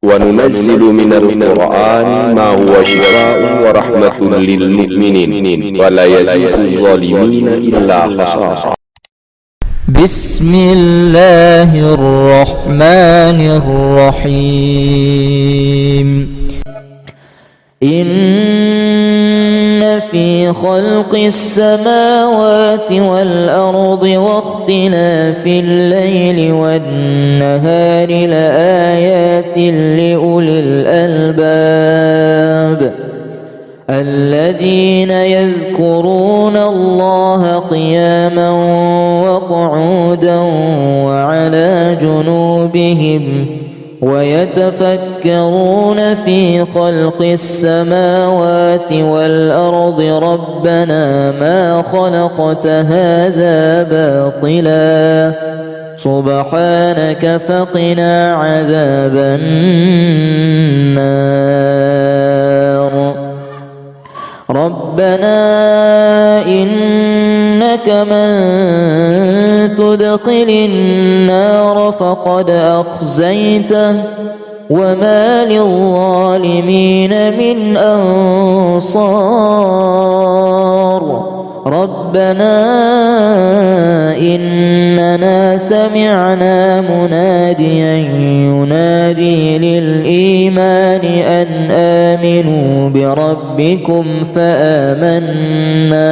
وننزل من القرآن ما هو شفاء ورحمة للمؤمنين ولا يزيد الظالمين إلا خسارا. بسم الله الرحمن الرحيم. إن في خلق السماوات والأرض واختلاف الليل والنهار لآيات لأولي الألباب الذين يذكرون الله قياما وقعودا وعلى جنوبهم ويتفكرون في خلق السماوات والأرض ربنا ما خلقت هذا باطلا سبحانك فقنا عذاب النار. ربنا إنك من تدخل النار فقد أخزيته وما للظالمين من أنصار. ربنا إننا سمعنا مناديا ينادي للإيمان أن آمنوا بربكم فآمنا.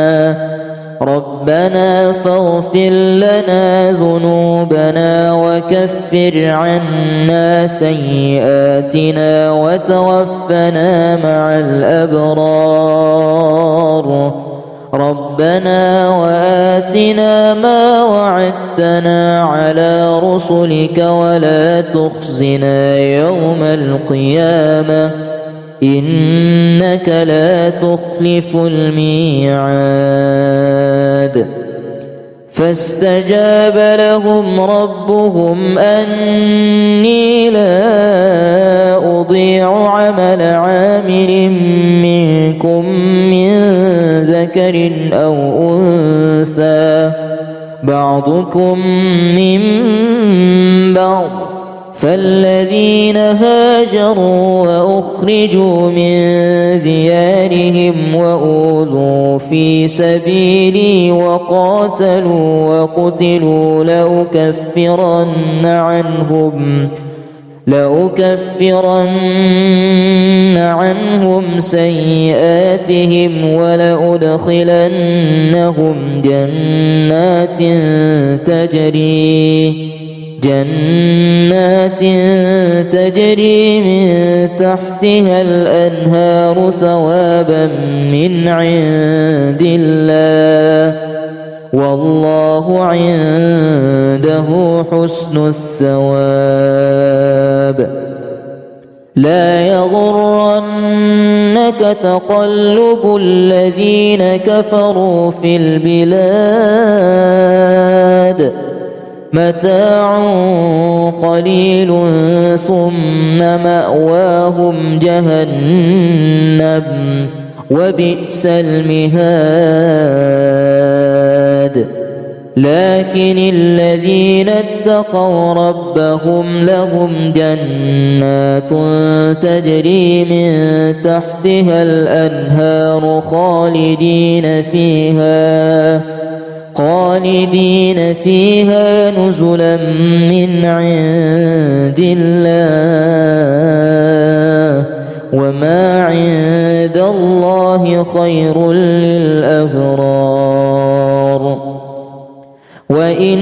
ربنا فاغفر لنا ذنوبنا وكفر عنا سيئاتنا وتوفنا مع الأبرار. ربنا وآتنا ما وعدتنا على رسلك ولا تخزنا يوم القيامة إنك لا تخلف الميعاد. فاستجاب لهم ربهم أني لا أضيع عمل عامل منكم من ذكر أو أنثى بعضكم من بعض فالذين هاجروا وأخرجوا من ديارهم وأوذوا في سبيلي وقاتلوا وقتلوا لأكفرن عنهم سيئاتهم ولأدخلنهم جنات تجري من تحتها الأنهار ثوابا من عند الله والله عنده حسن الثواب. لا يغرنك تقلب الذين كفروا في البلاد متاع قليل ثم مأواهم جهنم وبئس المهاد. لكن الذين اتقوا ربهم لهم جنات تجري من تحتها الأنهار خالدين فيها نزلا من عند الله وما عند الله خير للأبرار. وإن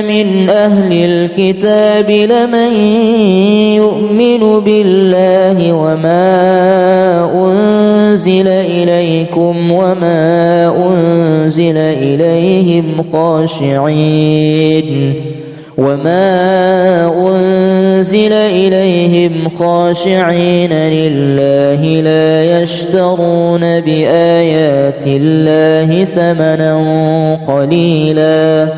من أهل الكتاب لمن يؤمن بالله وما أنزل إليكم وما أنزل إليهم خاشعين لله لا يشترون بآيات الله ثمنا قليلا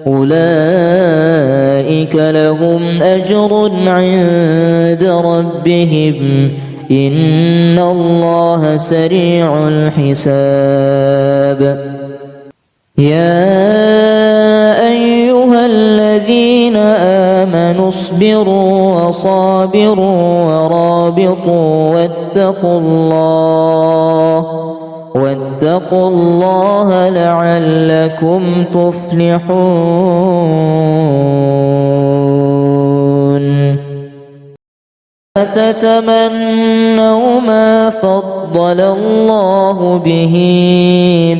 أولئك لهم أجر عند ربهم إن الله سريع الحساب. يا أيها الذين الذين آمنوا اصبروا وصابروا ورابطوا واتقوا الله لعلكم تفلحون. تتمنوا ما فضل الله به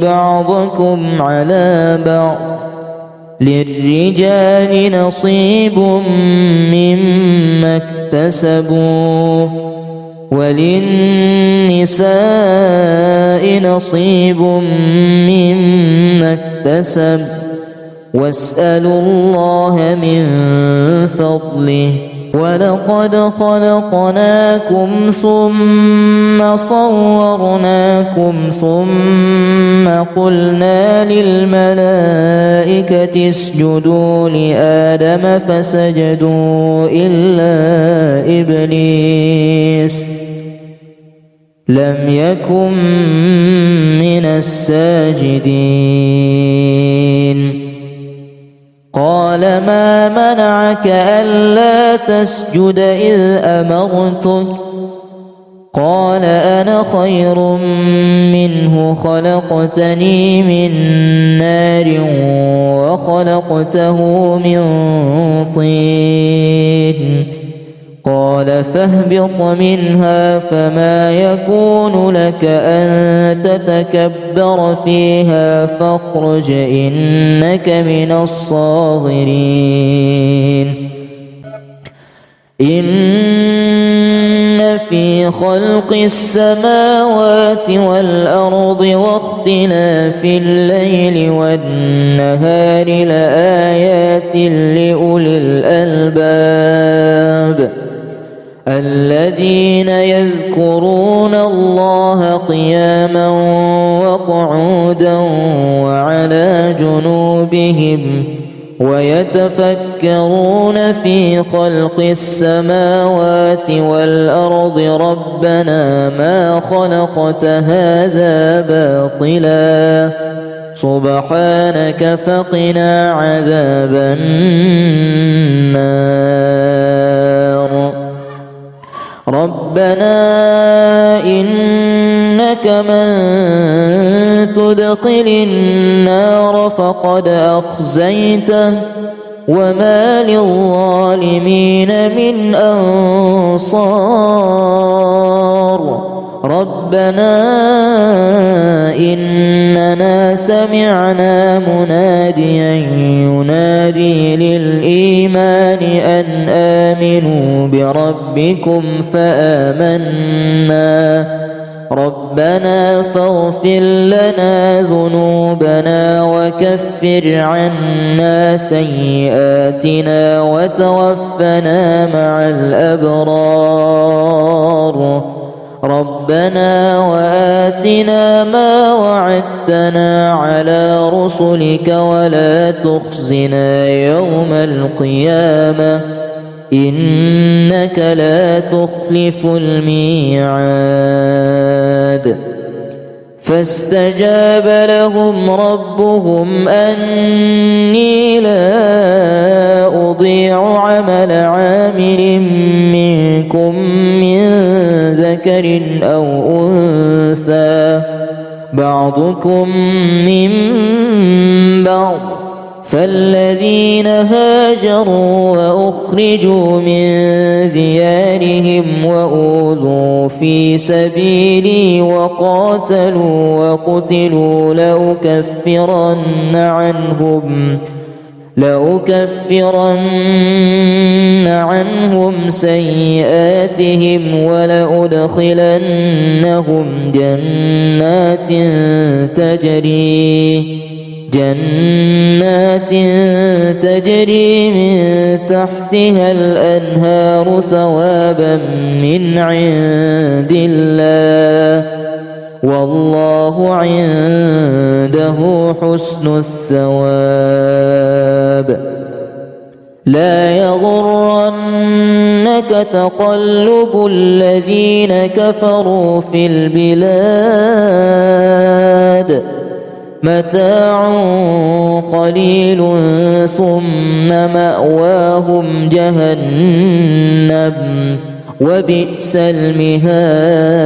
بعضكم على بعض، للرجال نصيب مما اكتسبوا وللنساء نصيب مما اكتسب، واسألوا الله من فضله. ولقد خلقناكم ثم صورناكم ثم قلنا للملائكة اسجدوا لآدم فسجدوا إلا إبليس لم يكن من الساجدين. قال ما منعك ألا تسجد إذ أمرتك؟ قال أنا خير منه خلقتني من نار وخلقته من طين. قال فاهبط منها فما يكون لك أن تتكبر فيها فاخرج إنك من الصاغرين. إن في خلق السماوات والأرض واختلاف الليل والنهار لآيات لأولي الألباب الذين يذكرون الله قياما وقعودا وعلى جنوبهم ويتفكرون في خلق السماوات والأرض ربنا ما خلقت هذا باطلا سبحانك فقنا عذاب النار. ربنا إنك من تدخل النار فقد أخزيته وما للظالمين من أنصار. ربنا إننا سمعنا مناديا ينادي للإيمان أن آمنوا بربكم فآمنا. ربنا فاغفر لنا ذنوبنا وكفر عنا سيئاتنا وتوفنا مع الأبرار. ربنا وآتنا ما وعدتنا على رسلك ولا تخزنا يوم القيامة إنك لا تخلف الميعاد. فاستجاب لهم ربهم أني لا أضيع عمل عامل منكم من ذكر أو أنثى بعضكم من بعض. فالذين هاجروا وأخرجوا من ديارهم وأوذوا في سبيلي وقاتلوا وقتلوا لأكفرن عنهم سيئاتهم ولأدخلنهم جنات تجري من تحتها الأنهار ثوابا من عند الله والله عنده حسن الثواب. لا يغرنك تقلب الذين كفروا في البلاد متاع قليل ثم مأواهم جهنم وبئس المهاد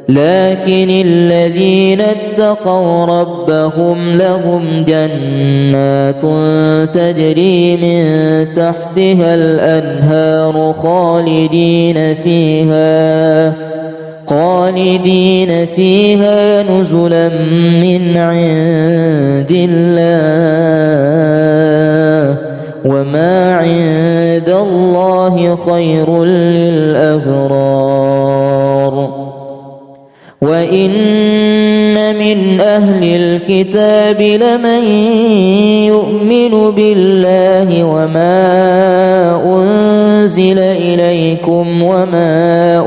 لكن الذين اتقوا ربهم لهم جنات تجري من تحتها الأنهار خالدين فيها نزلا من عند الله وما عند الله خير للأبرار وإن من أهل الكتاب لمن يؤمن بالله وما أنزل إليكم وما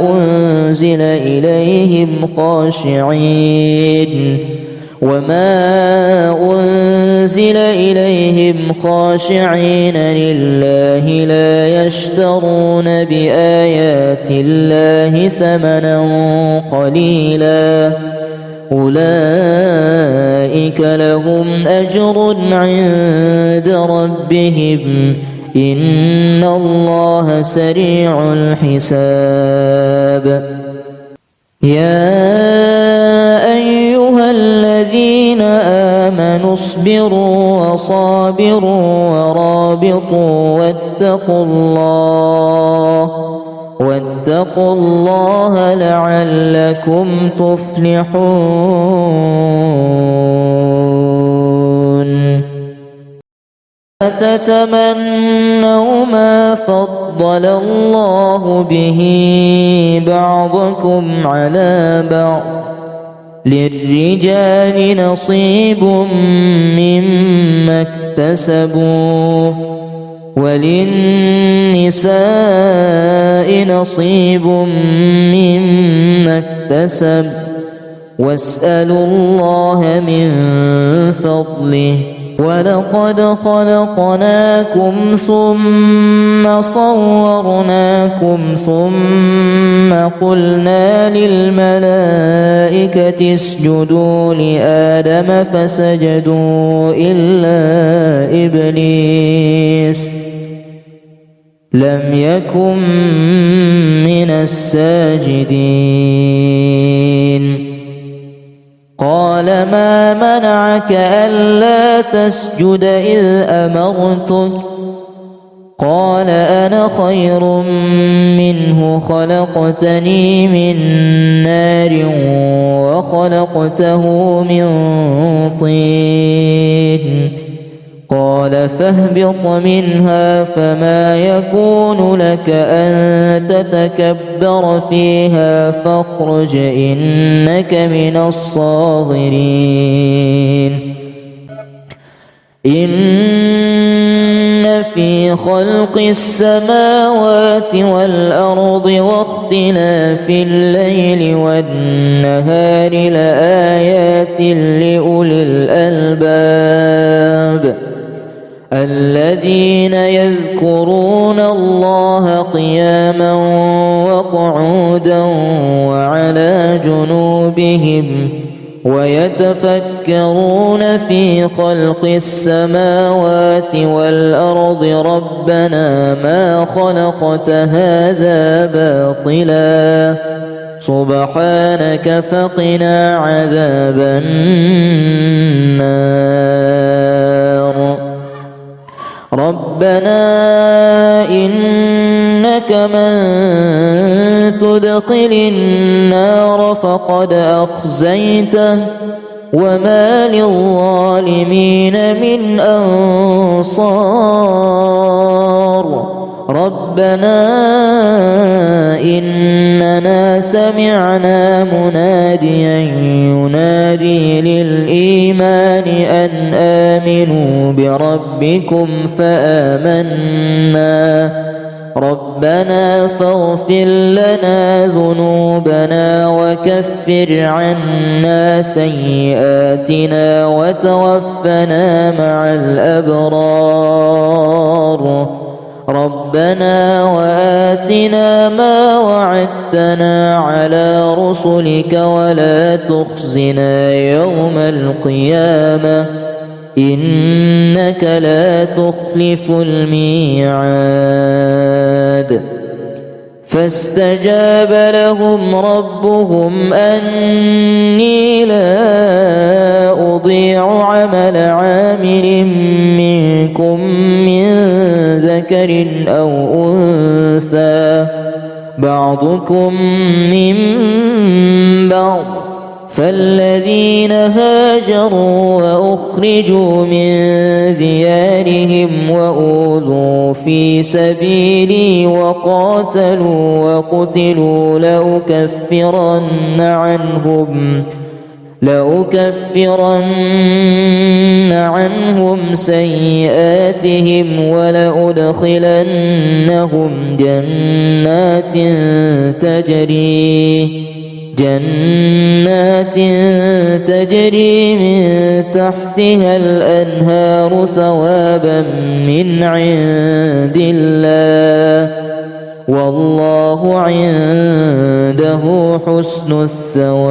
أنزل إليهم خاشعين لله لا يشترون بآيات الله ثمنا قليلا أولئك لهم أجر عند ربهم إن الله سريع الحساب يا أيها الذين آمنوا اصبروا وصابروا ورابطوا واتقوا الله لعلكم تفلحون لا تتمنوا ما فضل الله به بعضكم على بعض للرجال نصيب مما اكتسبوا وللنساء نصيب مما اكتسب واسألوا الله من فضله ولقد خلقناكم ثم صورناكم ثم قلنا للملائكة اسجدوا لآدم فسجدوا إلا إبليس لم يكن من الساجدين قال ما منعك ألا تسجد إذ أمرتك قال أنا خير منه خلقتني من نار وخلقته من طين قال فاهبط منها فما يكون لك أن تتكبر فيها فاخرج إنك من الصاغرين إن في خلق السماوات والأرض واختلاف الليل والنهار لآيات لأولي الألباب الذين يذكرون الله قياما وقعودا وعلى جنوبهم ويتفكرون في خلق السماوات والأرض ربنا ما خلقت هذا باطلا سبحانك فقنا عذاب النار ربنا إنك من تدخل النار فقد أخزيته وما للظالمين من أنصار ربنا إننا سمعنا مناديا ينادي للإيمان أن آمنوا بربكم فآمنا ربنا فاغفر لنا ذنوبنا وكفر عنا سيئاتنا وتوفنا مع الأبرار ربنا وآتنا ما وعدتنا على رسلك ولا تخزنا يوم القيامة إنك لا تخلف الميعاد فاستجاب لهم ربهم أني لا أضيع عمل عامل منكم من ذكر أو أنثى بعضكم من بعض فالذين هاجروا وأخرجوا من ديارهم وأوذوا في سبيلي وقاتلوا وقتلوا لأكفرن عنهم سيئاتهم ولأدخلنهم جنات تجري من تحتها الأنهار ثوابا من عند الله والله عنده حسن الثواب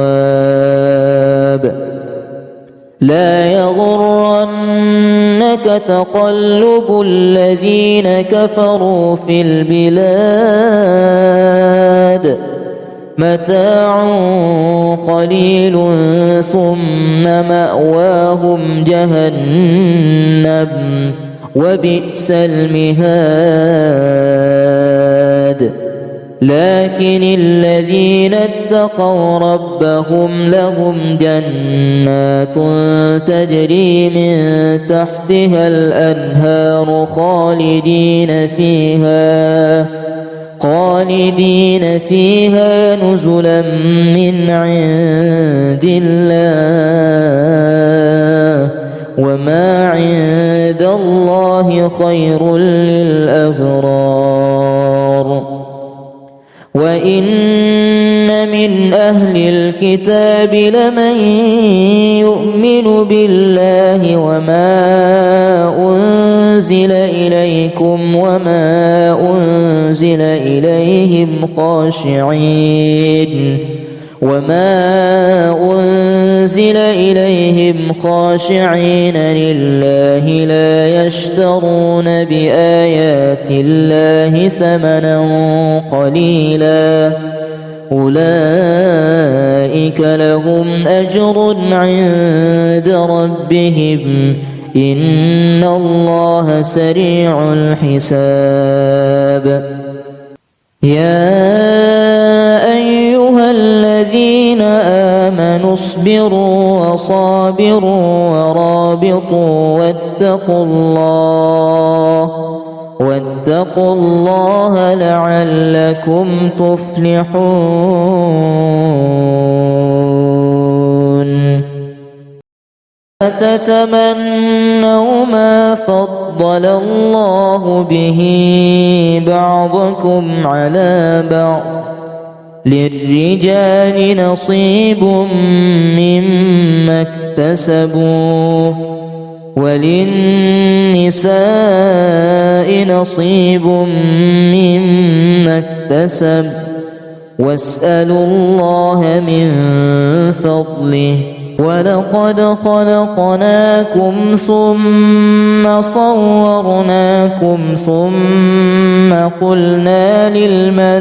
لا يغرنك تقلب الذين كفروا في البلاد متاع قليل ثم مأواهم جهنم وبئس المهاد لكن الذين اتقوا ربهم لهم جنات تجري من تحتها الأنهار خالدين فيها نزلا من عند الله وما عند الله خير للأبرار وإن من أهل الكتاب لمن يؤمن بالله وما أنزل إليكم وما أنزل إليهم خاشعين لله لا يشترون بآيات الله ثمنا قليلا أولئك لهم أجر عند ربهم إن الله سريع الحساب يا أيها الذين آمنوا اصبروا وصابروا ورابطوا واتقوا الله لعلكم تفلحون تتمنوا ما فضل الله به بعضكم على بعض للرجال نصيب مما اكتسبوا وللنساء نصيب مما اكتسب واسألوا الله من فضله ولقد خلقناكم ثم صورناكم ثم قلنا للملائكة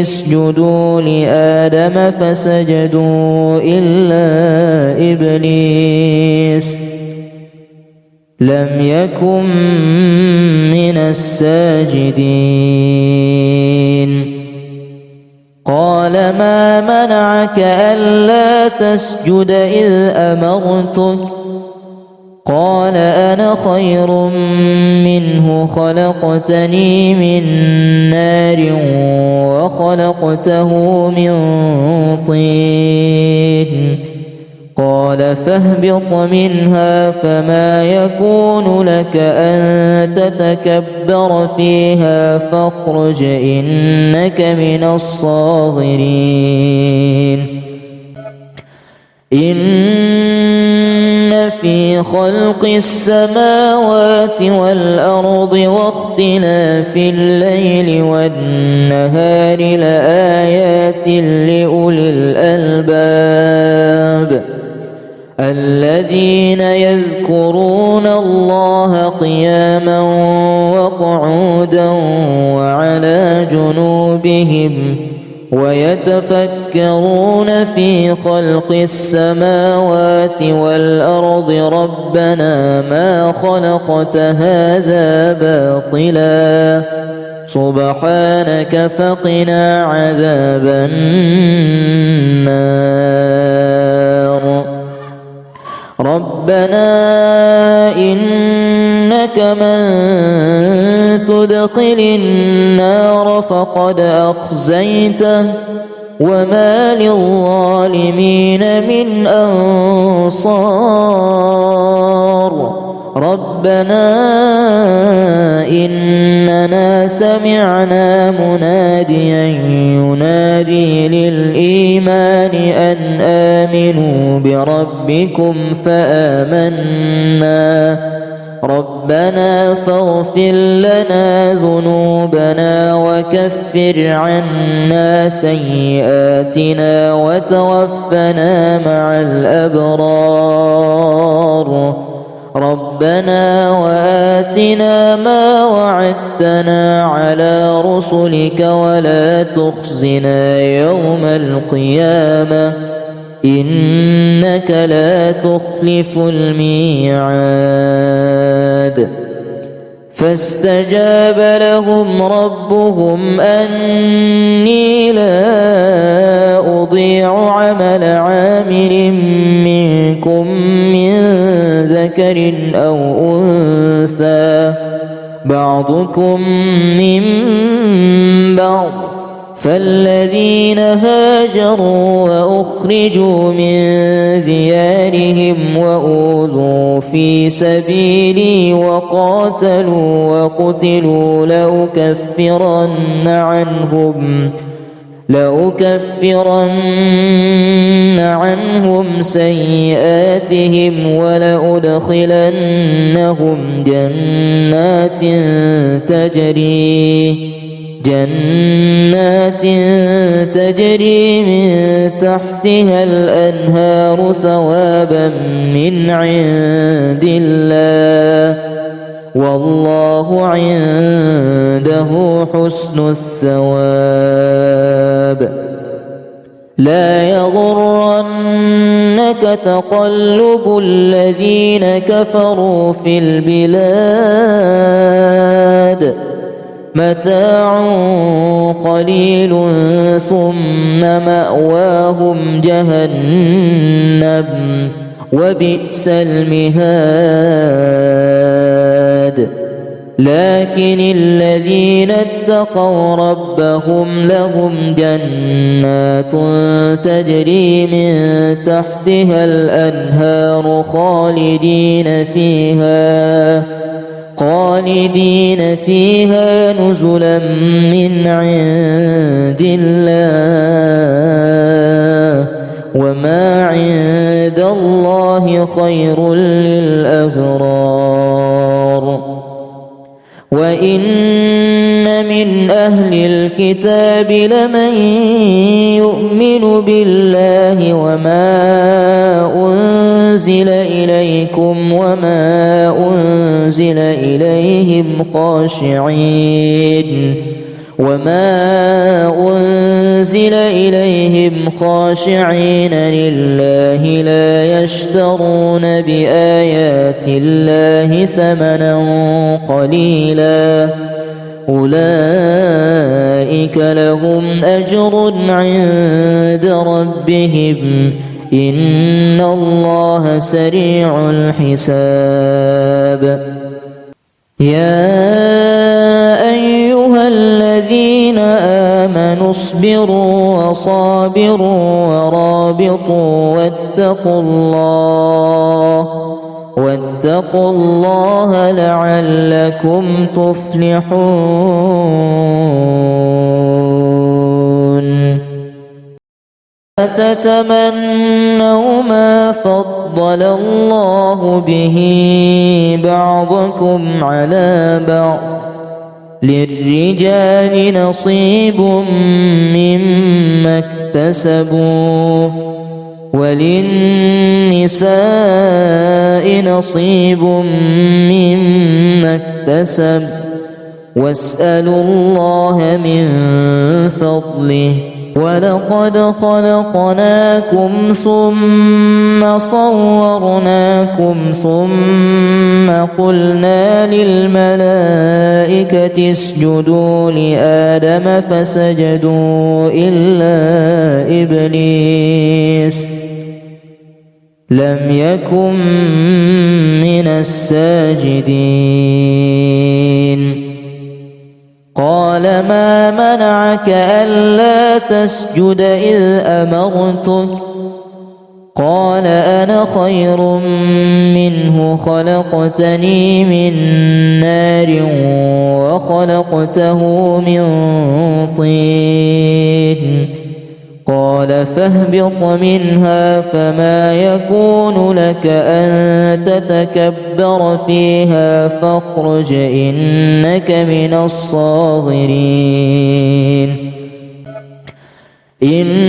اسجدوا لآدم فسجدوا إلا إبليس لم يكن من الساجدين قال ما منعك ألا تسجد إذ أمرتك قال أنا خير منه خلقتني من نار وخلقته من طين قال فاهبط منها فما يكون لك أن تتكبر فيها فاخرج إنك من الصاغرين إن في خلق السماوات والأرض واختلاف الليل والنهار لآيات لأولي الألباب الذين يذكرون الله قياما وقعودا وعلى جنوبهم ويتفكرون في خلق السماوات والأرض ربنا ما خلقت هذا باطلا سبحانك فقنا عذاب النار ربنا إنك من تدخل النار فقد أخزيته وما للظالمين من أنصار ربنا إننا سمعنا مناديا ينادي للإيمان أن آمنوا بربكم فآمنا ربنا فاغفر لنا ذنوبنا وكفر عنا سيئاتنا وتوفنا مع الأبرار ربنا وآتنا ما وعدتنا على رسلك ولا تخزنا يوم القيامة إنك لا تخلف الميعاد فاستجاب لهم ربهم أني لا أضيع عمل عامل منكم من ذكر أو أنثى بعضكم من بعض فالذين هاجروا وأخرجوا من ديارهم وأوذوا في سبيلي وقاتلوا وقتلوا لأكفرن عنهم سيئاتهم ولأدخلنهم جنات تجري من تحتها الأنهار ثوابا من عند الله والله عنده حسن الثواب لا يغرنك تقلب الذين كفروا في البلاد متاع قليل ثم مأواهم جهنم وبئس المهاد لكن الذين اتقوا ربهم لهم جنات تجري من تحتها الأنهار خالدين فيها نزلا من عند الله وما عند الله خير للأبرار وإن من أهل الكتاب لمن يؤمن بالله وما أنزل إليكم وما أنزل إليهم خاشعين لله لا يشترون بآيات الله ثمنا قليلا أولئك لهم أجر عند ربهم إن الله سريع الحساب يا أيها الذين آمنوا اصبروا وصابروا ورابطوا واتقوا الله لعلكم تفلحون تتمنوا ما فضل الله به بعضكم على بعض للرجال نصيب مما اكتسبوا وللنساء نصيب مما اكتسب واسألوا الله من فضله ولقد خلقناكم ثم صورناكم ثم قلنا للملائكة اسجدوا لآدم فسجدوا إلا إبليس لم يكن من الساجدين قال ما منعك ألا تسجد إذ أمرتك قال أنا خير منه خلقتني من نار وخلقته من طين قال فاهبط منها فما يكون لك أن تتكبر فيها فاخرج إنك من الصاغرين إن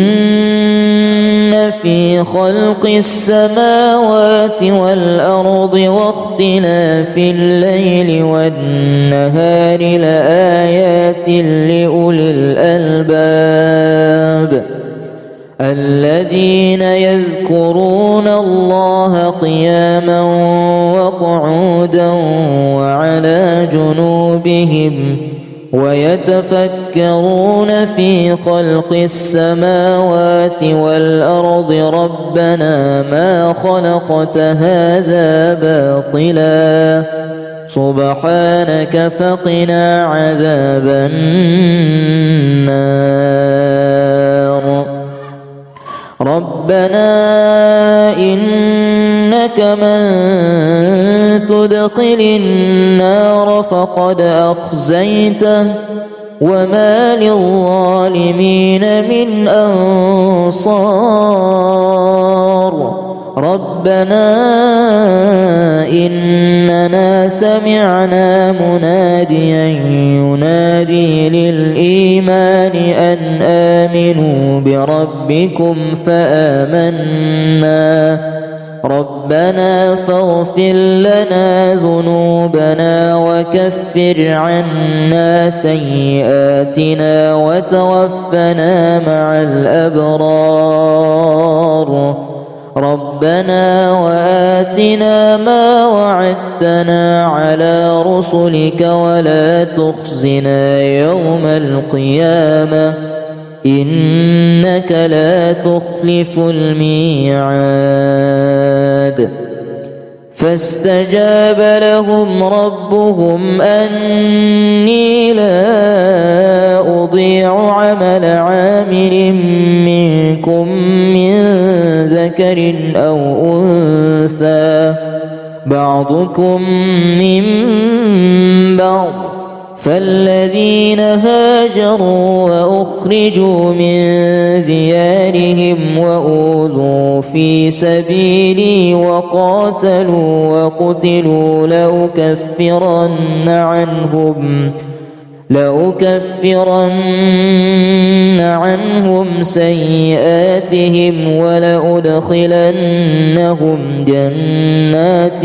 في خلق السماوات والأرض واختلاف الليل والنهار لآيات لأولي الألباب الذين يذكرون الله قياما وقعودا وعلى جنوبهم ويتفكرون في خلق السماوات والأرض ربنا ما خلقت هذا باطلا سبحانك فقنا عذاب النار ربنا إنك من تدخل النار فقد أخزيته وما للظالمين من أنصار ربنا إننا سمعنا مناديا ينادي للإيمان أن آمنوا بربكم فآمنا ربنا فاغفر لنا ذنوبنا وكفر عنا سيئاتنا وتوفنا مع الأبرار ربنا وآتنا ما وعدتنا على رسلك ولا تخزنا يوم القيامة إنك لا تخلف الميعاد فاستجاب لهم ربهم أني لا أضيع عمل عامل منكم من ذكر أو أنثى بعضكم من بعض فالذين هاجروا وأخرجوا من ديارهم وأوذوا في سبيلي وقاتلوا وقتلوا لأكفرن عنهم سيئاتهم ولأدخلنهم جنات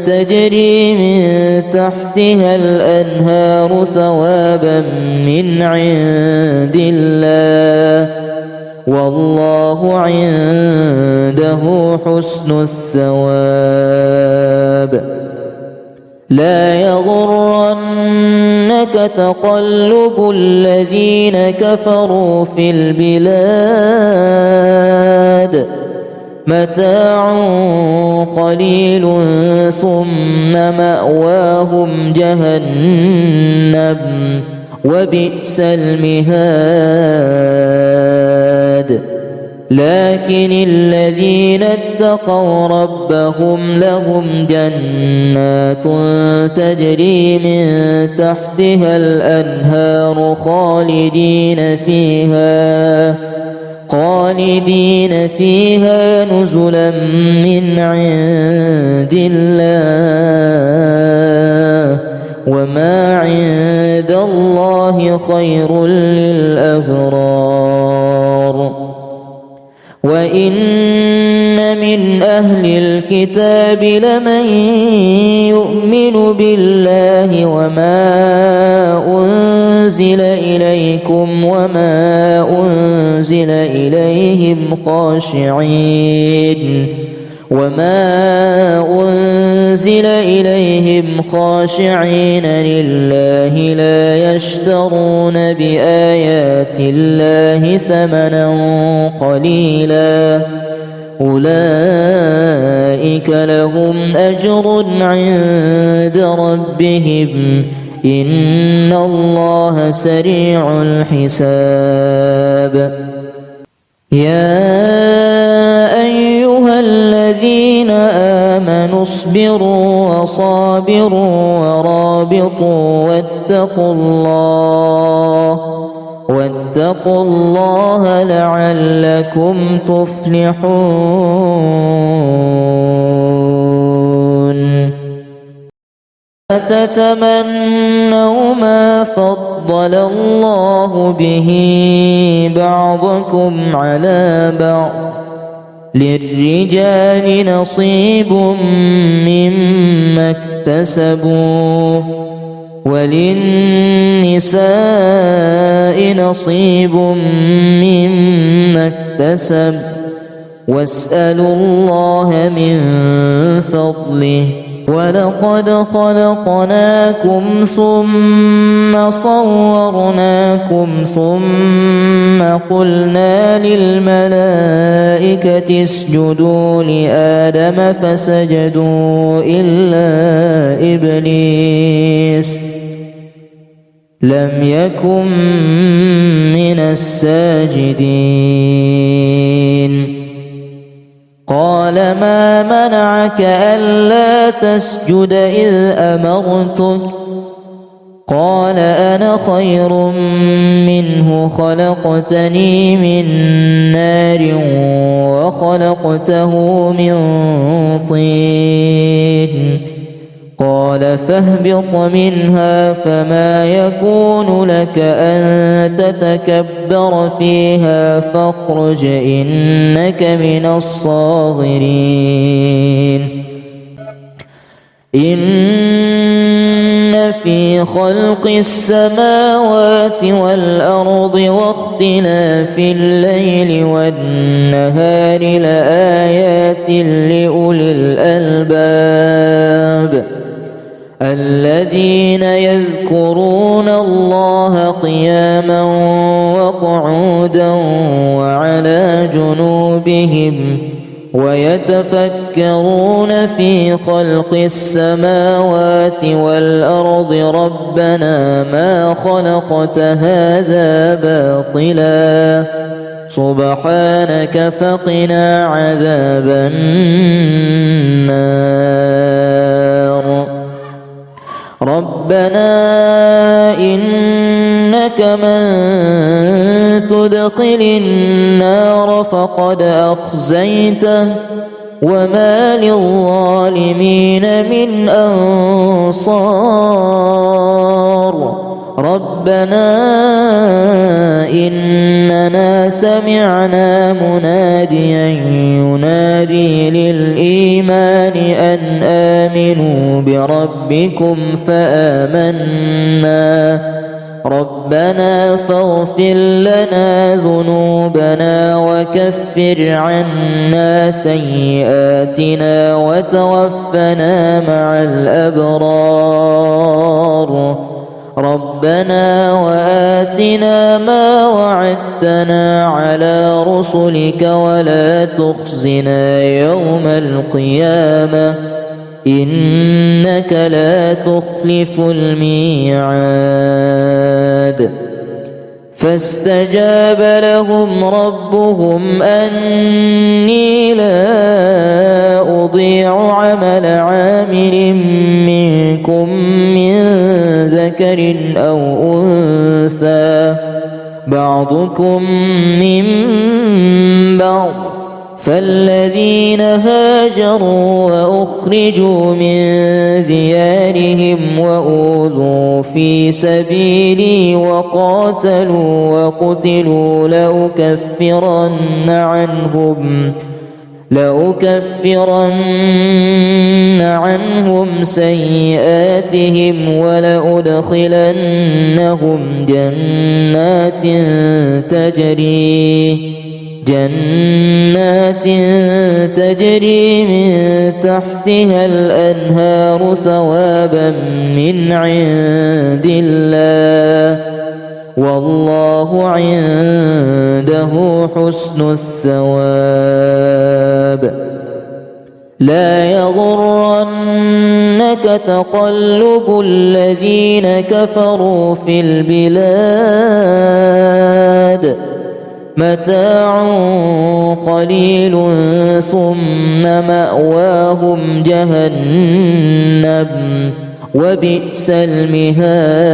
تجري من تحتها الأنهار ثوابا من عند الله والله عنده حسن الثواب لا يغرنك تقلب الذين كفروا في البلاد متاع قليل ثم مأواهم جهنم وبئس المهاد لكن الذين اتقوا ربهم لهم جنات تجري من تحتها الأنهار خالدين فيها نزلا من عند الله وما عند الله خير للأبرار. وإن من أهل الكتاب لمن يؤمن بالله وما أنزل إليكم وما أنزل إليهم خاشعين لله لا يشترون بآيات الله ثمنا قليلا أولئك لهم أجر عند ربهم إن الله سريع الحساب. يا أيها الذين آمنوا اصبروا وصابروا ورابطوا واتقوا الله لعلكم تفلحون. تتمنوا ما فضل الله به بعضكم على بعض للرجال نصيب مما اكتسبوا وللنساء نصيب مما اكتسب واسألوا الله من فضله. ولقد خلقناكم ثم صورناكم ثم قلنا للملائكة اسجدوا لآدم فسجدوا إلا إبليس لم يكن من الساجدين. قال ما منعك ألا تسجد إذ أمرتك؟ قال أنا خير منه خلقتني من نار وخلقته من طين. قال فاهبط منها فما يكون لك أن تتكبر فيها فاخرج إنك من الصاغرين. إن في خلق السماوات والأرض واختلاف الليل والنهار لآيات لأولي الألباب الذين يذكرون الله قياما وقعودا وعلى جنوبهم ويتفكرون في خلق السماوات والأرض ربنا ما خلقت هذا باطلا سبحانك فقنا عذاب النار. ربنا إنك من تدخل النار فقد أخزيته وما للظالمين من أنصار. ربنا إننا سمعنا مناديا ينادي للإيمان أن آمنوا بربكم فآمنا. ربنا فاغفر لنا ذنوبنا وكفر عنا سيئاتنا وتوفنا مع الأبرار. ربنا وآتنا ما وعدتنا على رسلك ولا تخزنا يوم القيامة إنك لا تخلف الميعاد. فاستجاب لهم ربهم أني لا أضيع عمل عامل منكم من ذكر أو أنثى بعضكم من بعض فالذين هاجروا وأخرجوا من ديارهم وأوذوا في سبيلي وقاتلوا وقتلوا لأكفرن عنهم سيئاتهم ولأدخلنهم جنات تجري من تحتها الأنهار ثوابا من عند الله والله عنده حسن الثواب. لا يغرنك تقلب الذين كفروا في البلاد متاع قليل ثم مأواهم جهنم وبئس المهاد.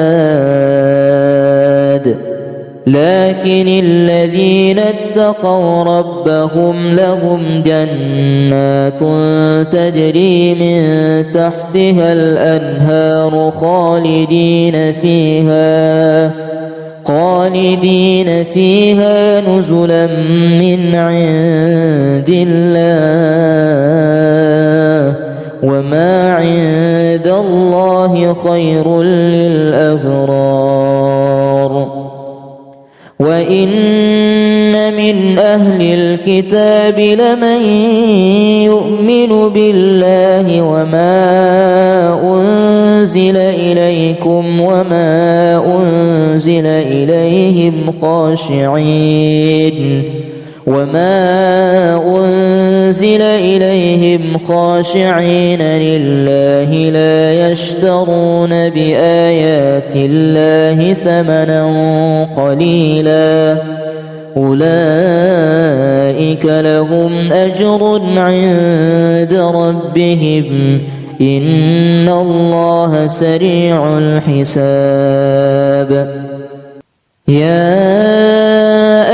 لكن الذين اتقوا ربهم لهم جنات تجري من تحتها الأنهار خالدين فيها نزلا من عند الله وما عند الله خير للأبرار. وإن من أهل الكتاب لمن يؤمن بالله وما أنزل إليكم وما أنزل إليهم خاشعين لله لا يشترون بآيات الله ثمنا قليلا أولئك لهم أجر عند ربهم إن الله سريع الحساب. يا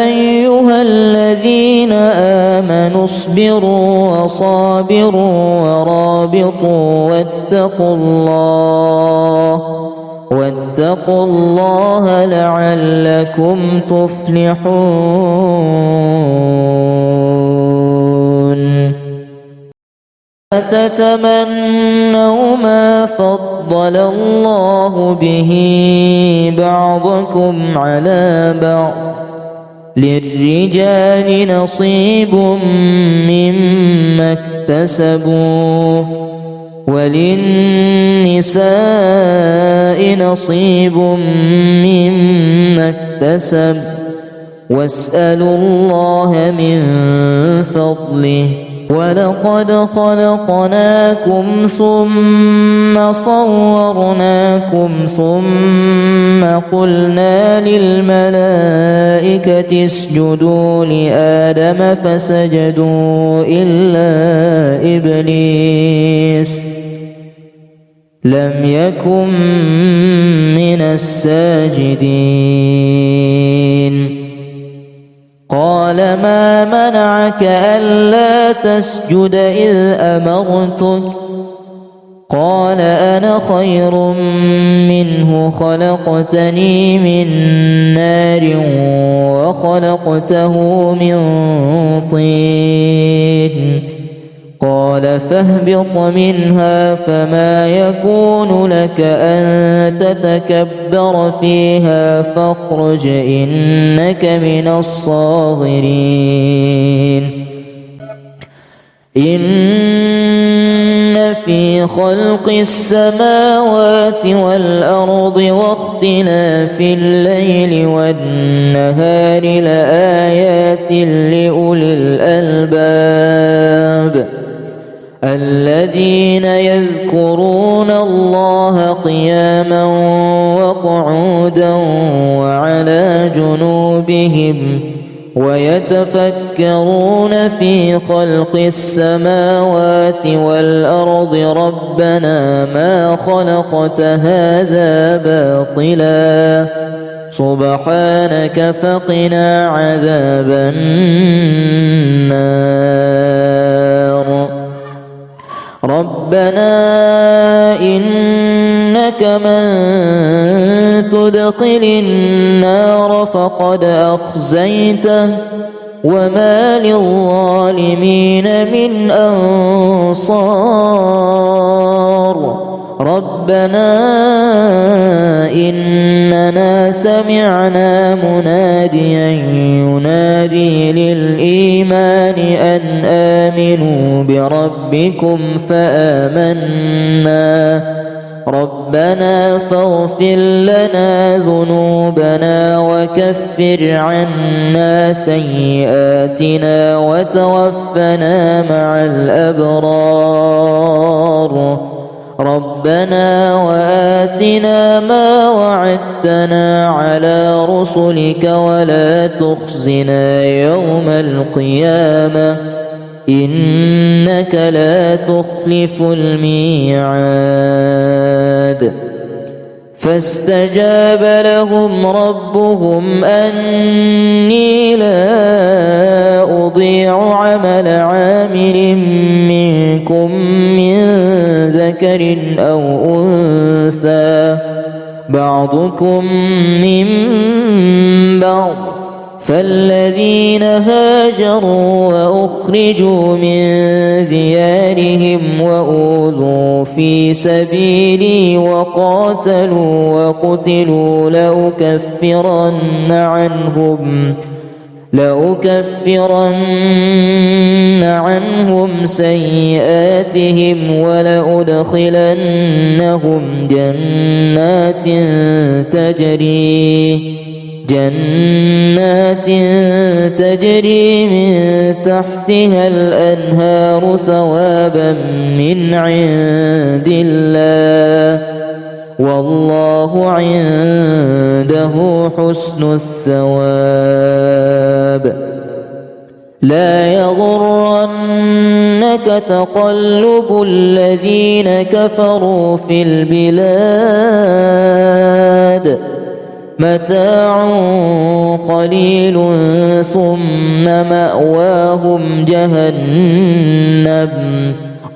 أيها الذين آمنوا اصبروا وصابروا ورابطوا واتقوا الله لعلكم تفلحون. تتمنوا ما فضل الله به بعضكم على بعض للرجال نصيب مما اكتسبوا وللنساء نصيب مما اكتسب واسألوا الله من فضله. ولقد خلقناكم ثم صورناكم ثم قلنا للملائكة اسجدوا لآدم فسجدوا إلا إبليس لم يكن من الساجدين. قال ما منعك ألا تسجد إذ أمرتك؟ قال أنا خير منه خلقتني من نار وخلقته من طين. قال فاهبط منها فما يكون لك أن تتكبر فيها فاخرج إنك من الصاغرين. إن في خلق السماوات والأرض واختلاف الليل والنهار لآيات لأولي الألباب الذين يذكرون الله قياما وقعودا وعلى جنوبهم ويتفكرون في خلق السماوات والأرض ربنا ما خلقت هذا باطلا سبحانك فقنا عذاب النار ربنا إنك من تدخل النار فقد أخزيته وما للظالمين من أنصار ربنا إننا سمعنا مناديا ينادي للإيمان أن آمنوا بربكم فآمنا ربنا فاغفر لنا ذنوبنا وكفر عنا سيئاتنا وتوفنا مع الأبرار ربنا وآتنا ما وعدتنا على رسلك ولا تخزنا يوم القيامة إنك لا تخلف الميعاد فاستجاب لهم ربهم أني لا أضيع عمل عامل منكم من ذكر أو أنثى بعضكم من بعض فالذين هاجروا وأخرجوا من ديارهم وأوذوا في سبيلي وقاتلوا وقتلوا لأكفرن عنهم سيئاتهم ولأدخلنهم جنات تجري من تحتها الأنهار ثوابا من عند الله والله عنده حسن الثواب لا يغرنك تقلب الذين كفروا في البلاد متاع قليل ثم مأواهم جهنم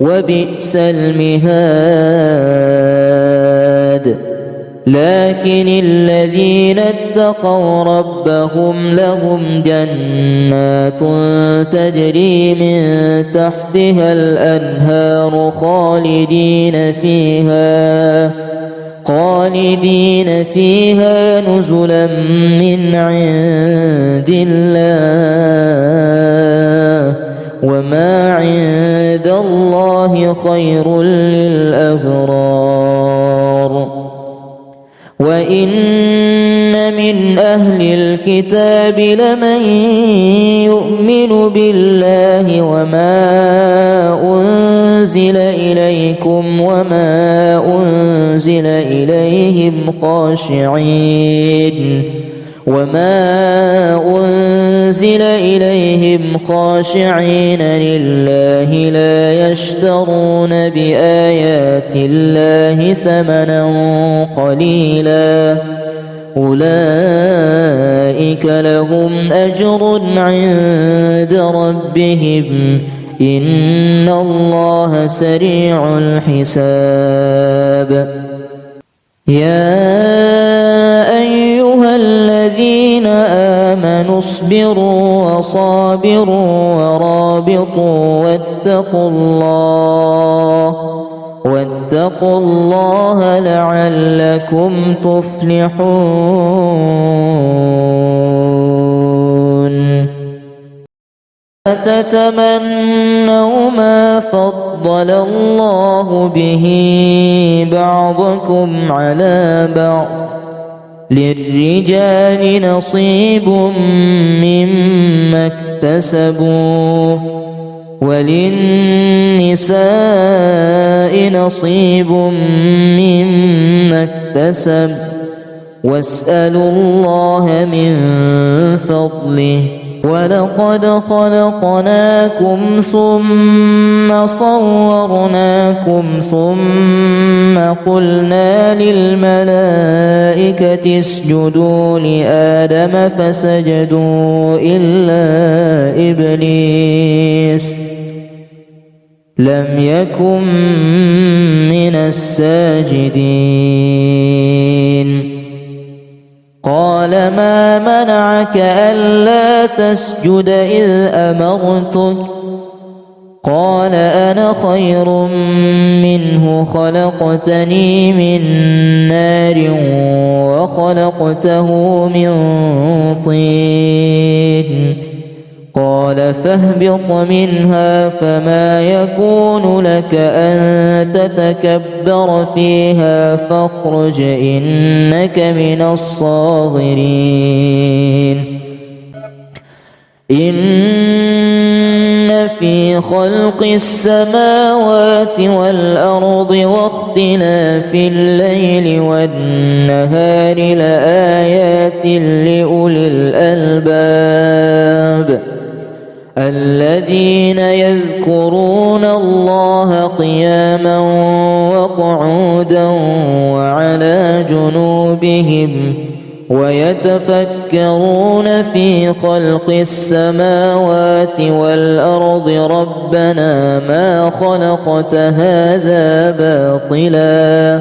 وبئس المهاد لكن الذين اتقوا ربهم لهم جنات تجري من تحتها الأنهار خالدين فيها نزلا من عند الله وما عند الله خير للأبرار وإن من أهل الكتاب لمن يؤمن بالله وما أنزل إليكم وما أنزل إليهم خاشعين لله لا يشترون بآيات الله ثمنا قليلا أولئك لهم أجر عند ربهم إن الله سريع الحساب يا أيها الذين آمنوا اصبروا وصابروا ورابطوا واتقوا الله لعلكم تفلحون لا تتمنوا ما فضل الله به بعضكم على بعض للرجال نصيب مما اكتسبوا وللنساء نصيب مما اكتسب واسألوا الله من فضله ولقد خلقناكم ثم صورناكم ثم قلنا للملائكة اسجدوا لآدم فسجدوا إلا إبليس لم يكن من الساجدين قال ما منعك ألا تسجد إذ أمرتك قال أنا خير منه خلقتني من نار وخلقته من طين قال فاهبط منها فما يكون لك أن تتكبر فيها فاخرج إنك من الصاغرين إن في خلق السماوات والأرض واختلاف الليل والنهار لآيات لأولي الألباب الذين يذكرون الله قياما وقعودا وعلى جنوبهم ويتفكرون في خلق السماوات والأرض ربنا ما خلقت هذا باطلا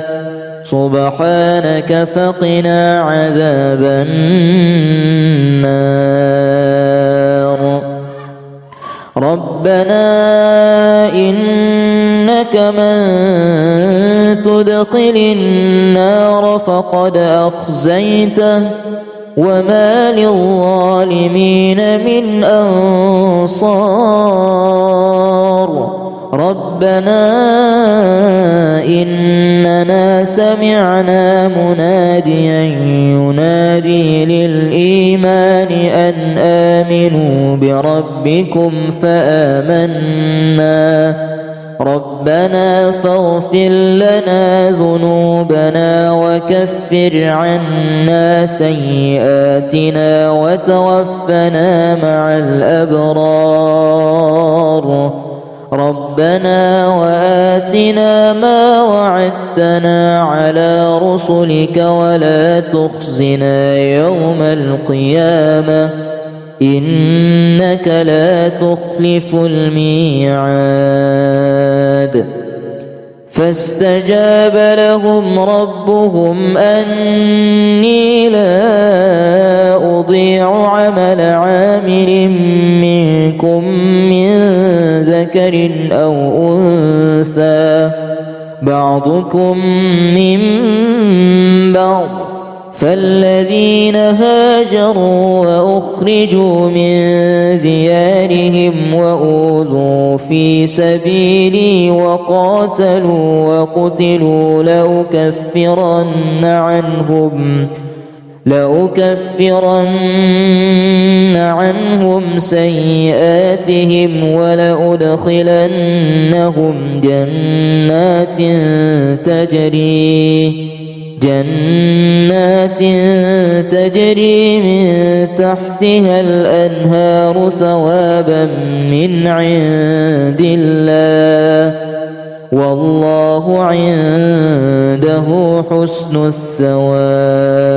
سبحانك فقنا عذاب النار ربنا إنك من تدخل النار فقد أخزيته وما للظالمين من أنصار ربنا إننا سمعنا مناديا ينادي للإيمان أن آمنوا بربكم فآمنا ربنا فاغفر لنا ذنوبنا وكفر عنا سيئاتنا وتوفنا مع الأبرار ربنا وآتنا ما وعدتنا على رسلك ولا تخزنا يوم القيامة إنك لا تخلف الميعاد فاستجاب لهم ربهم أني لا أضيع عمل عامل منكم من ذكر أو أنثى بعضكم من بعض فالذين هاجروا وأخرجوا من ديارهم وأوذوا في سبيلي وقاتلوا وقتلوا لأكفرن عنهم سيئاتهم ولأدخلنهم جنات تجري من تحتها الأنهار ثوابا من عند الله والله عنده حسن الثواب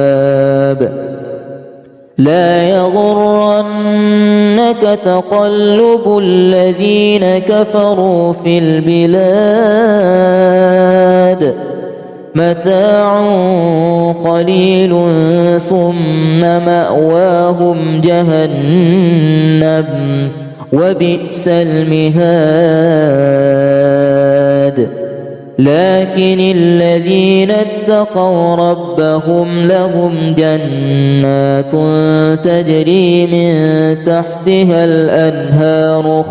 لا يغرنك تقلب الذين كفروا في البلاد متاع قليل ثم مأواهم جهنم وبئس المهاد لكن الذين اتقوا ربهم لهم جنات تجري من تحتها الأنهار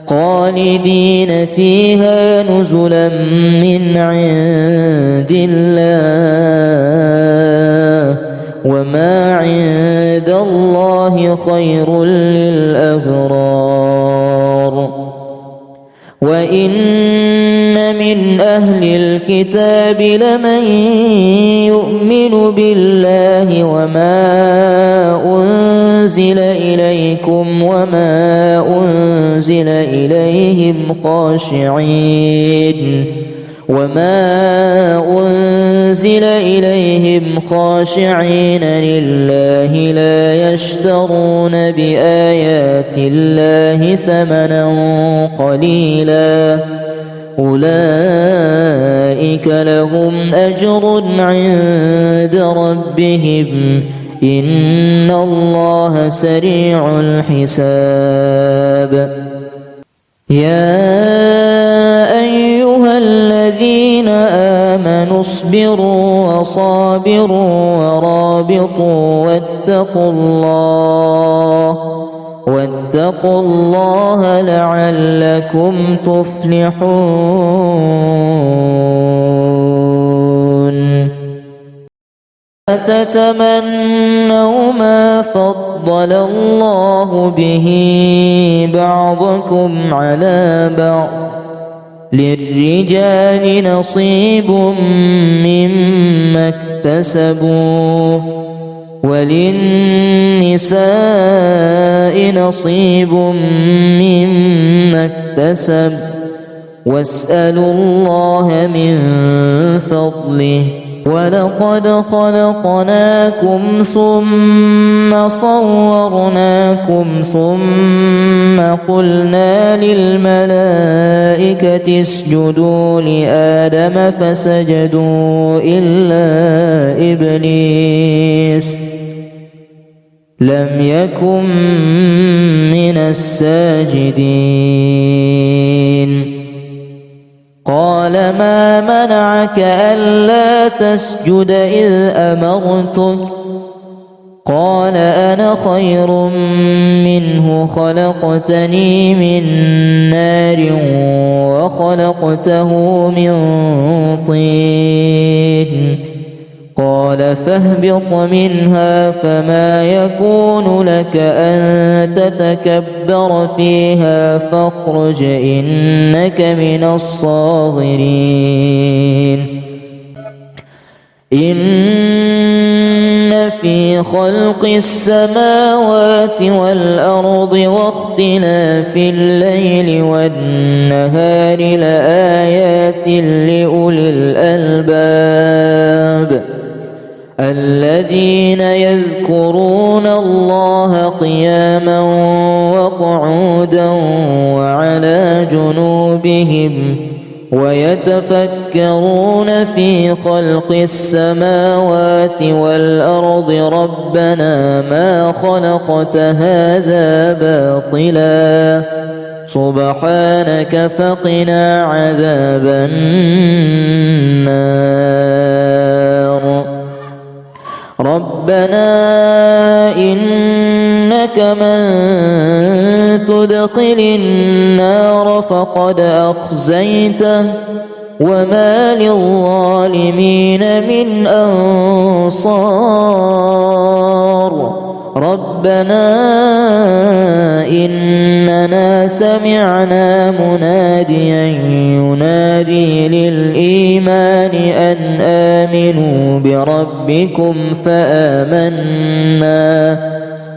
خالدين فيها نزلا من عند الله وما عند الله خير للأبرار وإن من أهل الكتاب لمن يؤمن بالله وما أنزل إليكم وما أنزل إليهم خاشعين لله لا يشترون بآيات الله ثمنا قليلا أولئك لهم أجر عند ربهم إن الله سريع الحساب يا أيها الذين آمنوا اصبروا وصابروا ورابطوا واتقوا الله لعلكم تفلحون تتمنوا ما فضل الله به بعضكم على بعض للرجال نصيب مما اكتسبوا وللنساء نصيب مما اكتسب واسألوا الله من فضله ولقد خلقناكم ثم صورناكم ثم قلنا للملائكة اسجدوا لآدم فسجدوا إلا إبليس لم يكن من الساجدين قال ما منعك ألا تسجد إذ أمرتك قال أنا خير منه خلقتني من نار وخلقته من طين قال فاهبط منها فما يكون لك أن تتكبر فيها فاخرج إنك من الصاغرين إن في خلق السماوات والأرض واختلاف الليل والنهار لآيات لأولي الألباب الذين يذكرون الله قياما وقعودا وعلى جنوبهم ويتفكرون في خلق السماوات والأرض ربنا ما خلقت هذا باطلا سبحانك فقنا عذاب النار ربنا إنك من تدخل النار فقد أخزيته وما للظالمين من أنصار ربنا إننا سمعنا مناديا ينادي للإيمان أن آمنوا بربكم فآمنا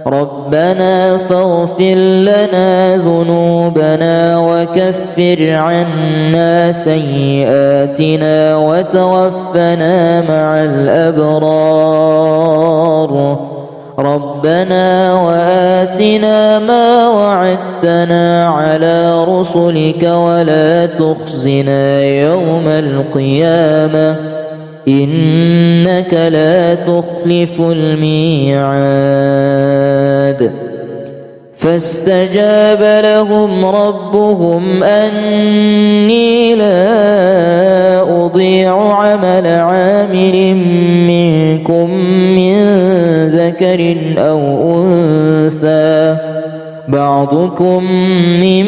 ربنا فاغفر لنا ذنوبنا وكفر عنا سيئاتنا وتوفنا مع الأبرار ربنا وآتنا ما وعدتنا على رسلك ولا تخزنا يوم القيامة إنك لا تخلف الميعاد فاستجاب لهم ربهم أني لا أضيع عمل عامل منكم من ذكر أو أنثى بعضكم من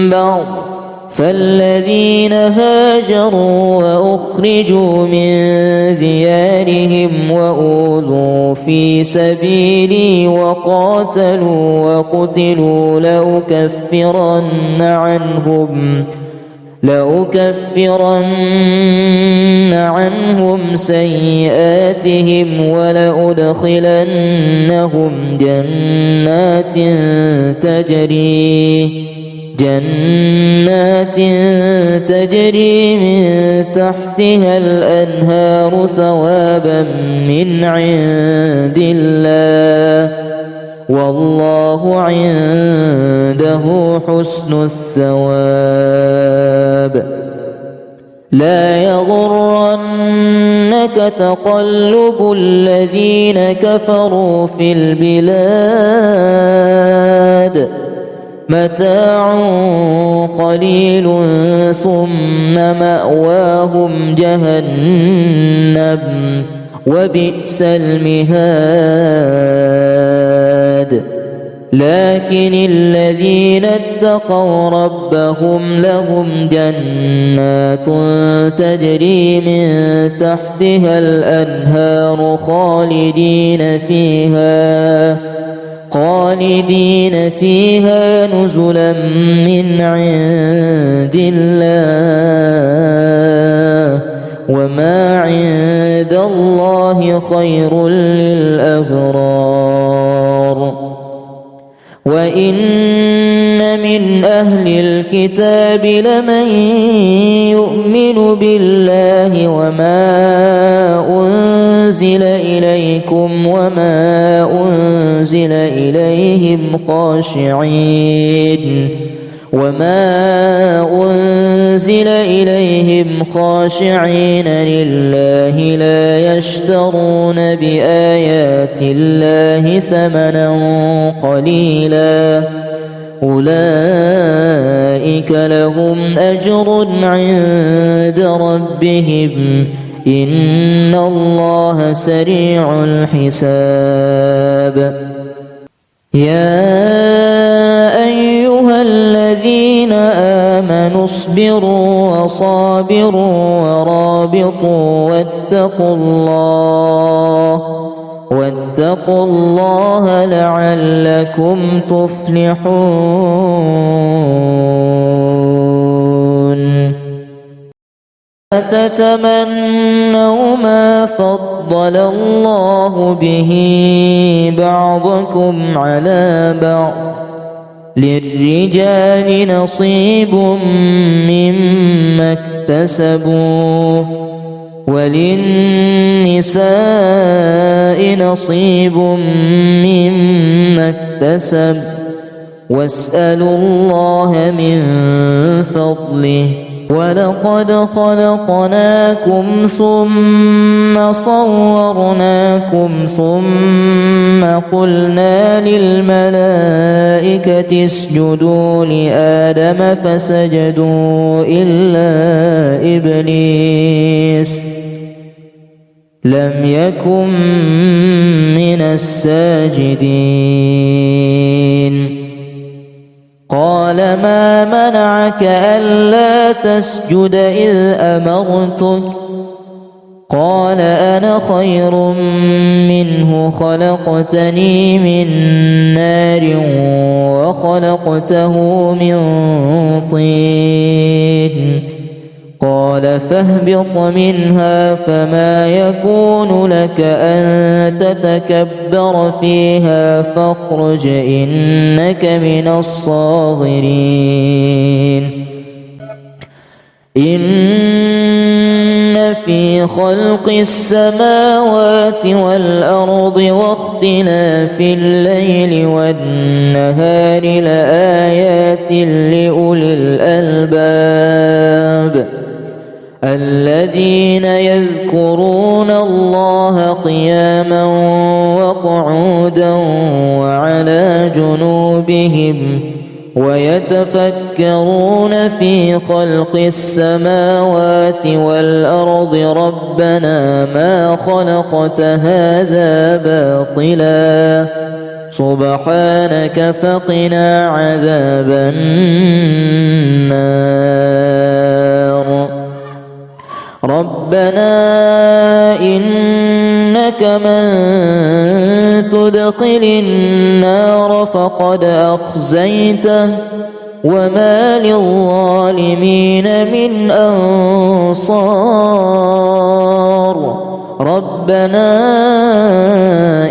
بعض فالذين هاجروا وأخرجوا من ديارهم وأوذوا في سبيلي وقاتلوا وقتلوا لأكفرن لأكفرن عنهم سيئاتهم ولأدخلنهم جنات تجري من تحتها الأنهار ثوابا من عند الله والله عنده حسن الثواب. لا يغرنك تقلب الذين كفروا في البلاد متاع قليل ثم مأواهم جهنم وبئس المهاد. لكن الذين اتقوا ربهم لهم جنات تجري من تحتها الأنهار خالدين فيها نزلا من عند الله وما عند الله خير للأبرار. وإن من أهل الكتاب لمن يؤمن بالله وما أنزل إليكم وما أنزل إليهم خاشعين لله لا يشترون بآيات الله ثمنا قليلا أولئك لهم أجر عند ربهم إن الله سريع الحساب. يا أيها الذين آمنوا اصبروا وصابروا ورابطوا واتقوا الله لعلكم تفلحون. تتمنوا ما فضل الله به بعضكم على بعض للرجال نصيب مما اكتسبوا وللنساء نصيب مما اكتسب واسألوا الله من فضله. ولقد خلقناكم ثم صورناكم ثم قلنا للملائكة اسجدوا لآدم فسجدوا إلا إبليس لم يكن من الساجدين. قال ما منعك ألا تسجد إذ أمرتك؟ قال أنا خير منه خلقتني من نار وخلقته من طين. قال فاهبط منها فما يكون لك أن تتكبر فيها فاخرج إنك من الصاغرين. إن في خلق السماوات والأرض واختلاف الليل والنهار لآيات لأولي الألباب الذين يذكرون الله قياما وقعودا وعلى جنوبهم ويتفكرون في خلق السماوات والأرض ربنا ما خلقت هذا باطلا سبحانك فقنا عذاب النار. ربنا إنك من تدخل النار فقد أخزيته وما للظالمين من أنصار ربنا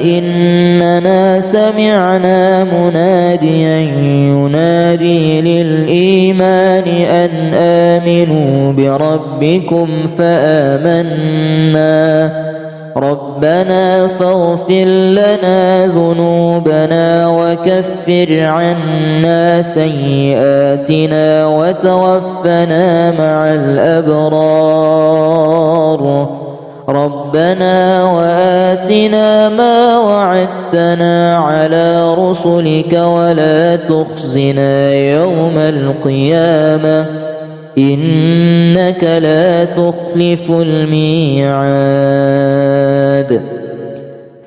إننا سمعنا مناديا ينادي للإيمان أن آمنوا بربكم فآمنا ربنا فاغفر لنا ذنوبنا وكفر عنا سيئاتنا وتوفنا مع الأبرار ربنا وآتنا ما وعدتنا على رسلك ولا تخزنا يوم القيامة إنك لا تخلف الميعاد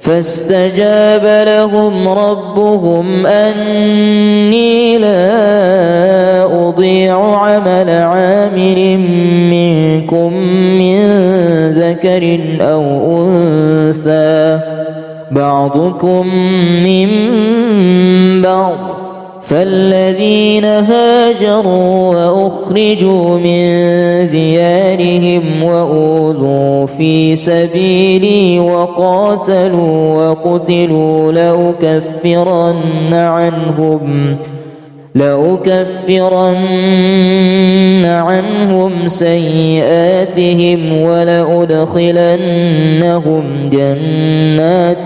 فاستجاب لهم ربهم أني لا أضيع عمل عامل منكم من ذكر أو أنثى بعضكم من بعض فالذين هاجروا وأخرجوا من ديارهم وأوذوا في سبيلي وقاتلوا وقتلوا لأكفرن عنهم سيئاتهم ولأدخلنهم جنات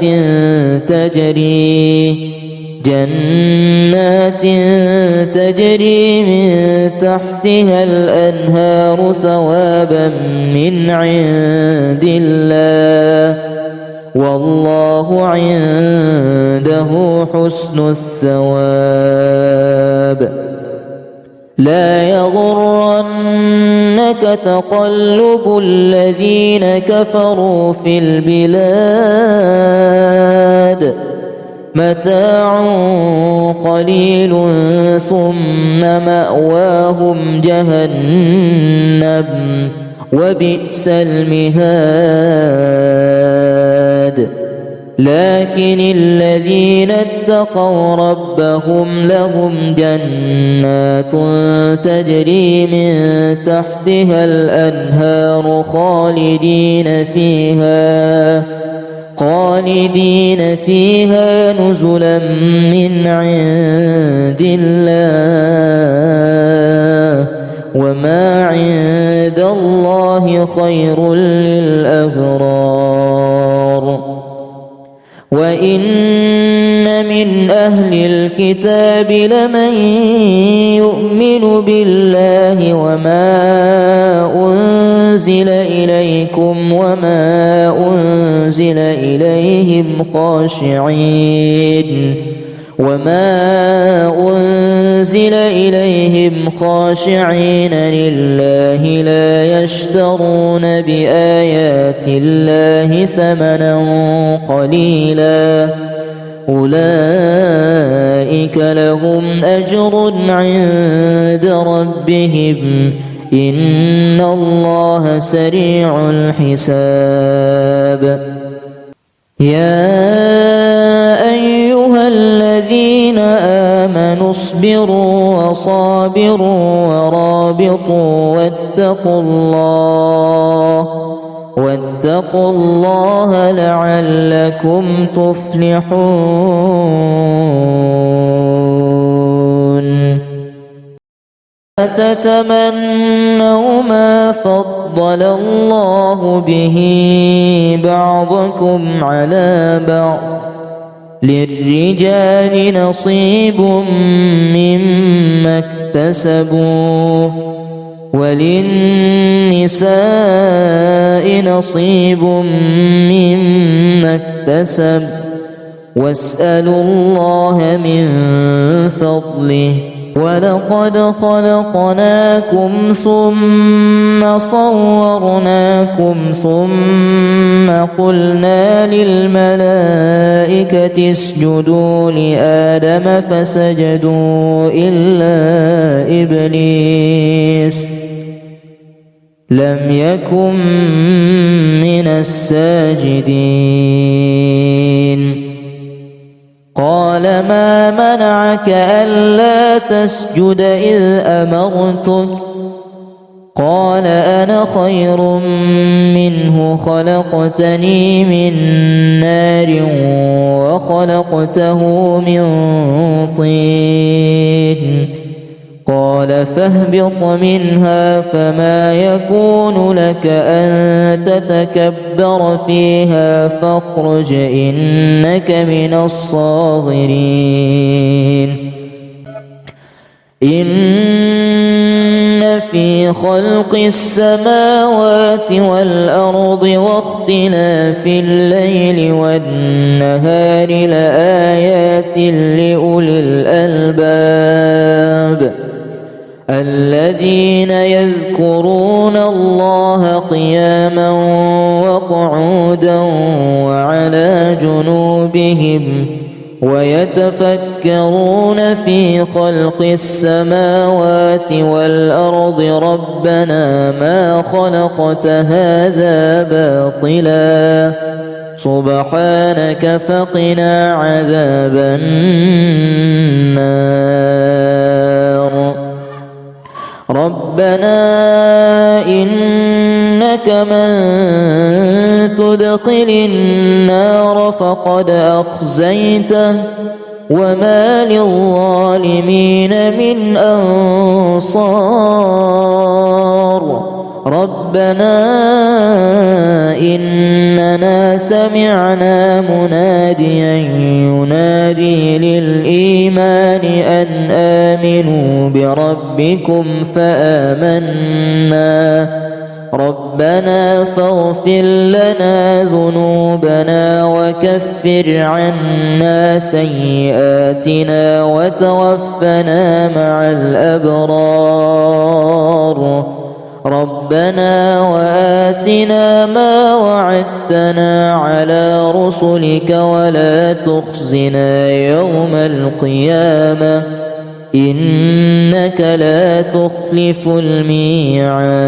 تجري من تحتها الأنهار ثوابا من عند الله والله عنده حسن الثواب لا يغرنك تقلب الذين كفروا في البلاد متاع قليل ثم مأواهم جهنم وبئس المهاد لكن الذين اتقوا ربهم لهم جنات تجري من تحتها الأنهار خالدين فيها نزلا من عند الله وما عند الله خير للأبرار وإن من أهل الكتاب لمن يؤمن بالله وما أنزل إليكم وما أنزل إليهم خاشعين لله لا يشترون بآيات الله ثمنا قليلا أولئك لهم أجر عند ربهم إن الله سريع الحساب يا أيها الذين آمنوا اصبروا وصابروا ورابطوا واتقوا الله لعلكم تفلحون لا تتمنوا ما فضل الله به بعضكم على بعض للرجال نصيب مما اكتسبوا وللنساء نصيب مما اكتسب واسألوا الله من فضله ولقد خلقناكم ثم صورناكم ثم قلنا للملائكة اسجدوا لآدم فسجدوا إلا إبليس لم يكن من الساجدين قال ما منعك ألا تسجد إذ أمرتك قال أنا خير منه خلقتني من نار وخلقته من طين قال فاهبط منها فما يكون لك أن تتكبر فيها فاخرج إنك من الصاغرين إن في خلق السماوات والأرض واختلاف الليل والنهار لآيات لأولي الألباب الذين يذكرون الله قياما وقعودا وعلى جنوبهم ويتفكرون في خلق السماوات والأرض ربنا ما خلقت هذا باطلا سبحانك فقنا عذاب النار ربنا إنك من تدخل النار فقد أخزيته وما للظالمين من أنصار ربنا إننا سمعنا مناديا ينادي للإيمان أن آمنوا بربكم فآمنا ربنا فاغفر لنا ذنوبنا وكفر عنا سيئاتنا وتوفنا مع الأبرار ربنا وآتنا ما وعدتنا على رسلك ولا تخزنا يوم القيامة إنك لا تخلف الميعاد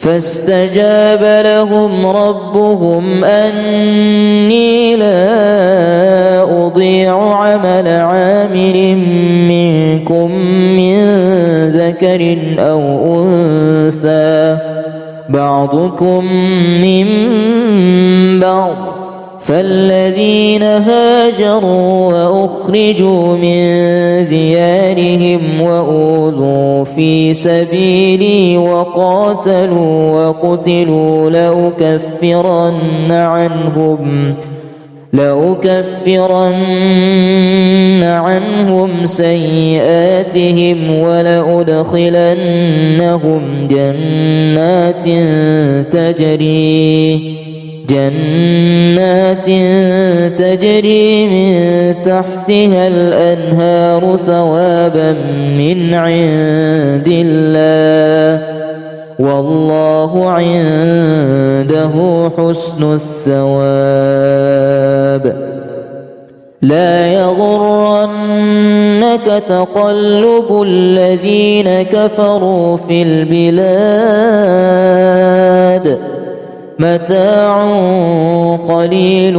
فاستجاب لهم ربهم أني لا أضيع عمل عامل منكم من ذكر أو أنثى بعضكم من بعض فالذين هاجروا وأخرجوا من ديارهم وأوذوا في سبيلي وقاتلوا وقتلوا لأكفرن عنهم سيئاتهم ولأدخلنهم جنات تجري من تحتها الأنهار ثوابا من عند الله والله عنده حسن الثواب لا يغرنك تقلب الذين كفروا في البلاد متاع قليل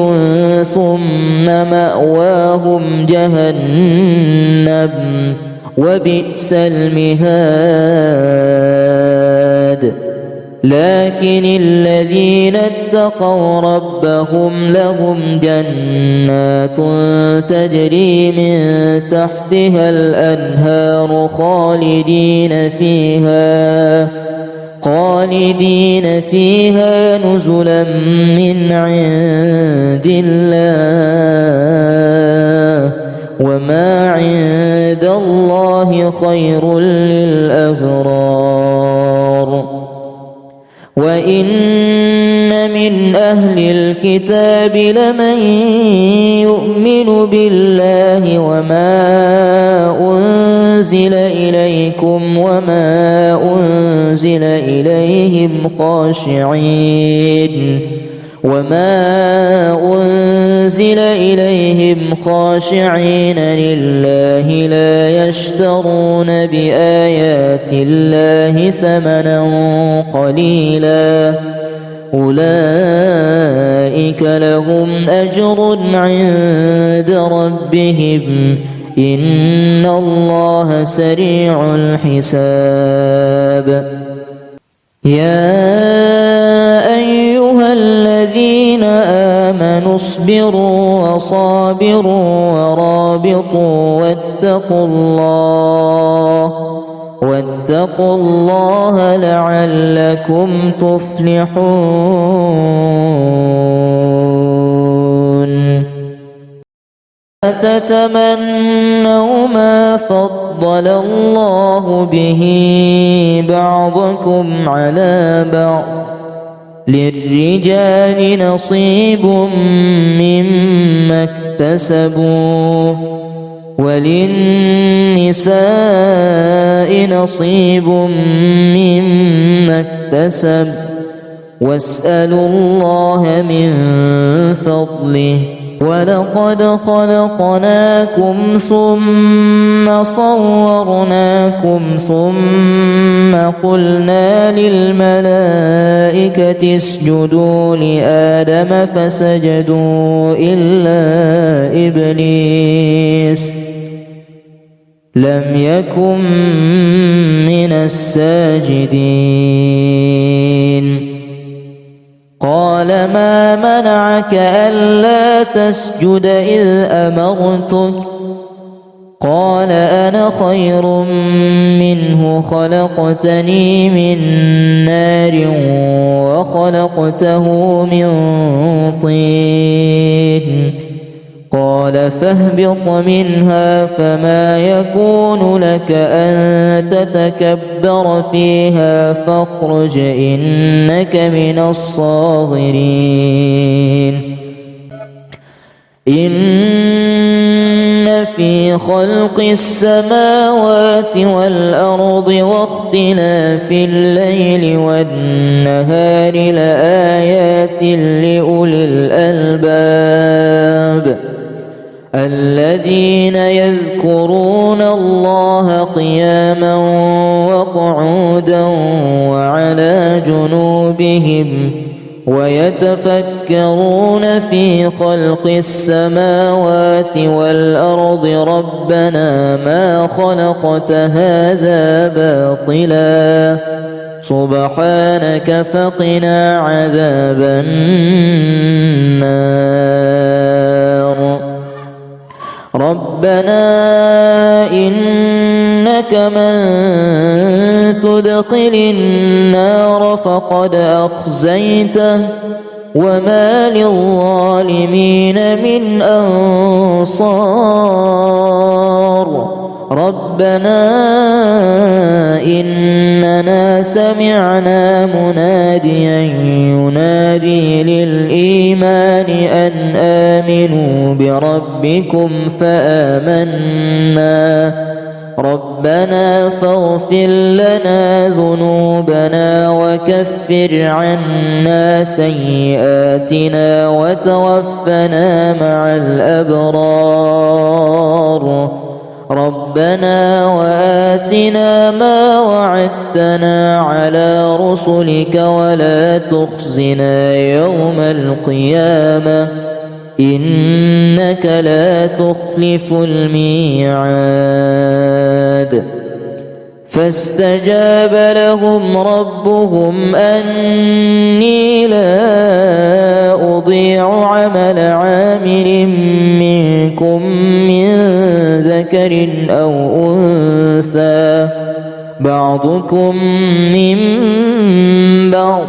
ثم مأواهم جهنم وبئس المهاد لكن الذين اتقوا ربهم لهم جنات تجري من تحتها الأنهار خالدين فيها نزلا من عند الله وما عند الله خير للأبرار وإن من أهل الكتاب لمن يؤمن بالله وما أنزل إليكم وما أنزل إليهم خاشعين لله لا يشترون بآيات الله ثمنا قليلا أولئك لهم أجر عند ربهم إن الله سريع الحساب. يا أيها الذين آمنوا اصبروا وصابروا ورابطوا واتقوا الله لعلكم تفلحون. لا تتمنوا ما فضل الله به بعضكم على بعض، للرجال نصيب مما اكتسبوا وللنساء نصيب مما اكتسب واسألوا الله من فضله. ولقد خلقناكم ثم صورناكم ثم قلنا للملائكة اسجدوا لآدم فسجدوا إلا إبليس لم يكن من الساجدين. قال ما منعك ألا تسجد إذ أمرتك؟ قال أنا خير منه خلقتني من نار وخلقته من طين. قال فاهبط منها فما يكون لك أن تتكبر فيها فاخرج إنك من الصاغرين. إن في خلق السماوات والأرض واختلاف الليل والنهار لآيات لأولي الألباب الذين يذكرون الله قياما وقعودا وعلى جنوبهم ويتفكرون في خلق السماوات والأرض ربنا ما خلقت هذا باطلا سبحانك فقنا عذاب النار. ربنا إنك من تدخل النار فقد أخزيته وما للظالمين من أنصار. ربنا إننا سمعنا مناديا ينادي للإيمان أن آمنوا بربكم فآمنا. ربنا فاغفر لنا ذنوبنا وكفر عنا سيئاتنا وتوفنا مع الأبرار. ربنا وآتنا ما وعدتنا على رسلك ولا تخزنا يوم القيامة إنك لا تخلف الميعاد. فاستجاب لهم ربهم أني لا أضيع عمل عامل منكم من ذكر أو أنثى بعضكم من بعض.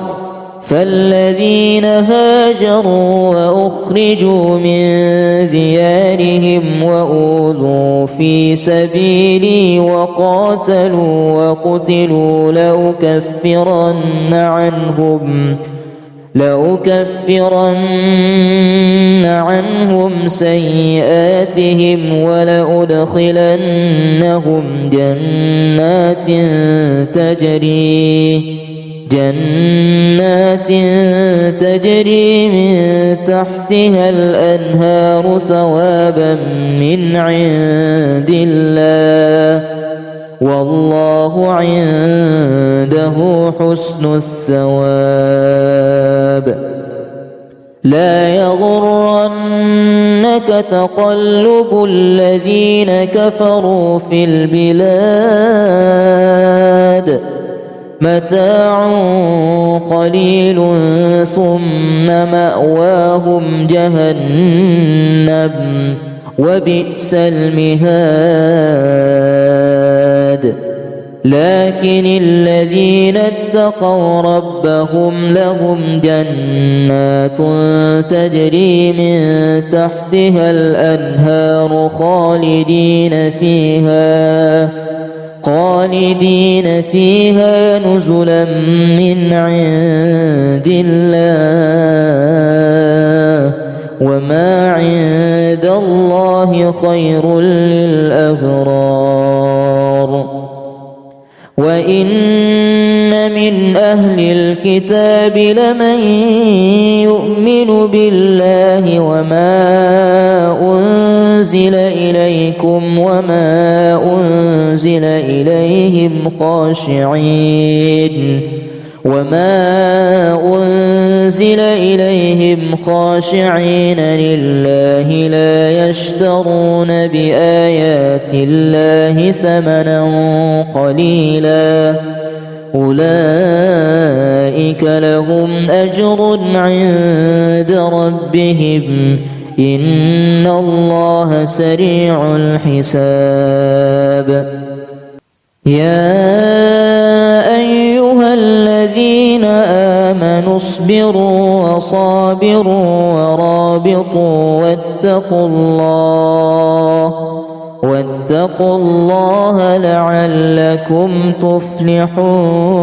فالذين هاجروا وأخرجوا من ديارهم وأوذوا في سبيلي وقاتلوا وقتلوا لأكفرن عنهم سيئاتهم ولأدخلنهم جنات تجري من تحتها الأنهار ثوابا من عند الله والله عنده حسن الثواب. لا يغرنك تقلب الذين كفروا في البلاد متاع قليل ثم مأواهم جهنم وبئس المهاد. لكن الذين اتقوا ربهم لهم جنات تجري من تحتها الأنهار خالدين فيها نزلا من عند الله وما عند الله خير للأبرار. وإن من أهل الكتاب لمن يؤمن بالله وما أنزل إليكم وما أنزل إليهم خاشعين لله لا يشترون بآيات الله ثمنا قليلا أولئك لهم أجر عند ربهم إن الله سريع الحساب. يا أيها الذين آمنوا اصبروا وصابروا ورابطوا واتقوا الله لعلكم تفلحون.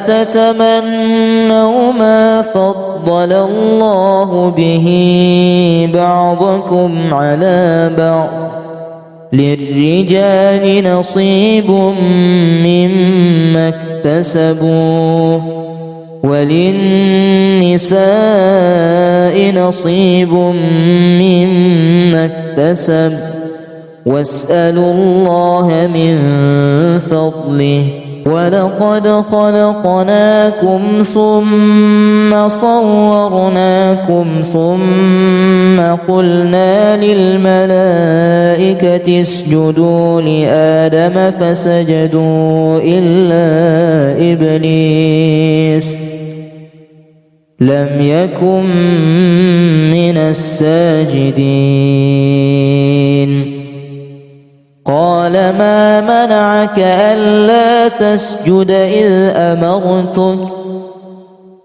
تتمنوا ما فضل الله به بعضكم على بعض للرجال نصيب مما اكتسبوا وللنساء نصيب مما اكتسب واسألوا الله من فضله. ولقد خلقناكم ثم صورناكم ثم قلنا للملائكة اسجدوا لآدم فسجدوا إلا إبليس لم يكن من الساجدين. قال ما منعك ألا تسجد إذ أمرتك؟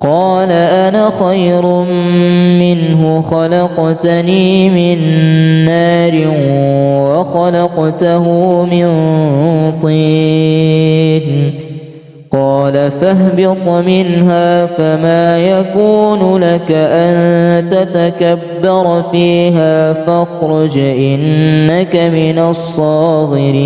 قال أنا خير منه خلقتني من نار وخلقته من طين. قال فاهبط منها فما يكون لك أن تتكبر فيها فاخرج إنك من الصاغرين.